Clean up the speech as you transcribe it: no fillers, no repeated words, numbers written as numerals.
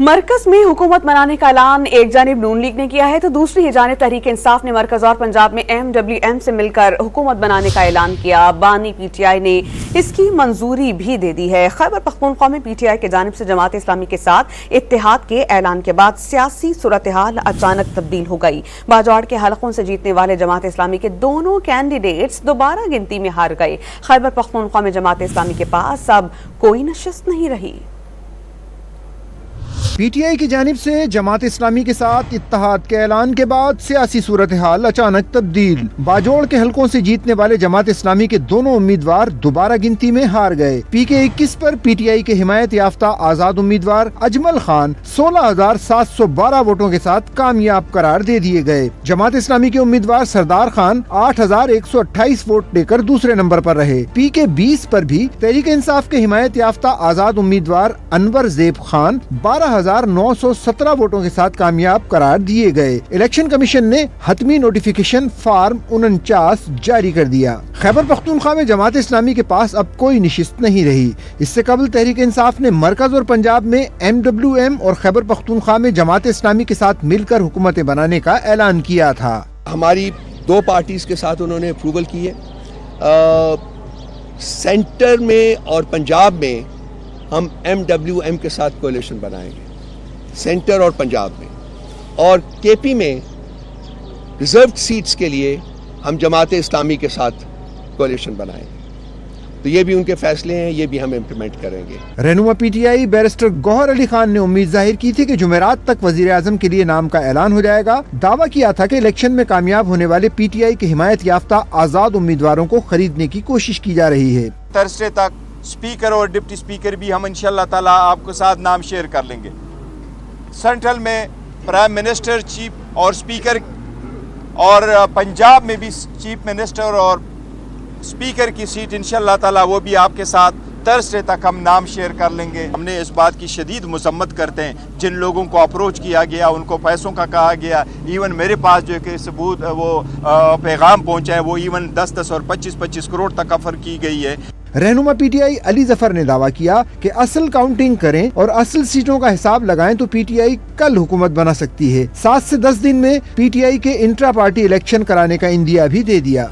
मरकज में हुकूमत बनाने का ऐलान एक जानिब नून लीग ने किया है तो दूसरी जानिब तहरीक इंसाफ ने मरकज और पंजाब में MWM से मिलकर हुकूमत बनाने का ऐलान किया। बानी PTI ने इसकी मंजूरी भी दे दी है। खैबर पख्तूनख्वा में PTI के जानिब से जमात इस्लामी के साथ इत्तेहाद के ऐलान के बाद सियासी सूरत-ए-हाल अचानक तब्दील हो गई। बाजौड़ के हलकों से जीतने वाले जमात इस्लामी के दोनों कैंडिडेट्स दोबारा गिनती में हार गए। खैबर पख्तूनख्वा में जमात इस्लामी के पास अब कोई नशिस्त नहीं रही। PTI की जानिब से जमात इस्लामी के साथ इत्तेहाद के ऐलान के बाद सियासी सूरत हाल अचानक तब्दील। बाजौड़ के हलकों से जीतने वाले जमात इस्लामी के दोनों उम्मीदवार दोबारा गिनती में हार गए। PK21 पर PTI के हिमायत याफ्ता आजाद उम्मीदवार अजमल खान 16,712 वोटों के साथ कामयाब करार दे दिए गए। जमात इस्लामी के उम्मीदवार सरदार खान 8,128 वोट लेकर दूसरे नंबर पर रहे। PK20 पर भी तहरीक इंसाफ के हिमायत याफ्ता आजाद उम्मीदवार अनवर ज़ेब खान 12,917 वोटों के साथ कामयाब करार दिए गए। इलेक्शन कमीशन ने हतमी नोटिफिकेशन फार्म 49 जारी कर दिया। खैबर पख्तूनख्वा में जमात इस्लामी के पास अब कोई नशिस्त नहीं रही। इससे कबल तहरीक इंसाफ ने मरकज और पंजाब में MWM और खैबर पख्तूनख्वा में जमात इस्लामी के साथ मिलकर हुकूमतें बनाने का ऐलान किया था। हमारी दो पार्टीज के साथ उन्होंने अप्रूवल की है। सेंटर में और पंजाब में हम MWM के साथ कोalition बनाएंगे, सेंटर और पंजाब में, और KP में रिजर्व सीट्स के लिए हम जमात इस्लामी के साथ कोalition बनाएंगे। तो ये भी उनके फैसले हैं, ये भी हम इम्प्लीमेंट करेंगे। रहनुमा PTI बैरिस्टर गौहर अली खान ने उम्मीद जाहिर की थी कि जुमेरात तक वजीर आजम के लिए नाम का ऐलान हो जाएगा। दावा किया था कि इलेक्शन में कामयाब होने वाले PTI के हिमायत याफ्ता आजाद उम्मीदवारों को खरीदने की कोशिश की जा रही है। थर्सडे तक स्पीकर और डिप्टी स्पीकर भी हम इंशाल्लाह ताला आपके साथ नाम शेयर कर लेंगे। सेंट्रल में प्राइम मिनिस्टर, चीफ और स्पीकर, और पंजाब में भी चीफ मिनिस्टर और स्पीकर की सीट इंशाल्लाह ताला वो भी आपके साथ थर्सडे तक हम नाम शेयर कर लेंगे। हमने इस बात की शदीद मजम्मत करते हैं जिन लोगों को अप्रोच किया गया, उनको पैसों का कहा गया। इवन मेरे पास जो कि सबूत वो पैगाम पहुंचा है, वो इवन 10-10 और 25-25 करोड़ तक ऑफर की गई है। रहनुमा PTI अली जफर ने दावा किया कि असल काउंटिंग करें और असल सीटों का हिसाब लगाएं तो PTI कल हुकूमत बना सकती है। 7 से 10 दिन में PTI के इंट्रा पार्टी इलेक्शन कराने का इंदिया भी दे दिया।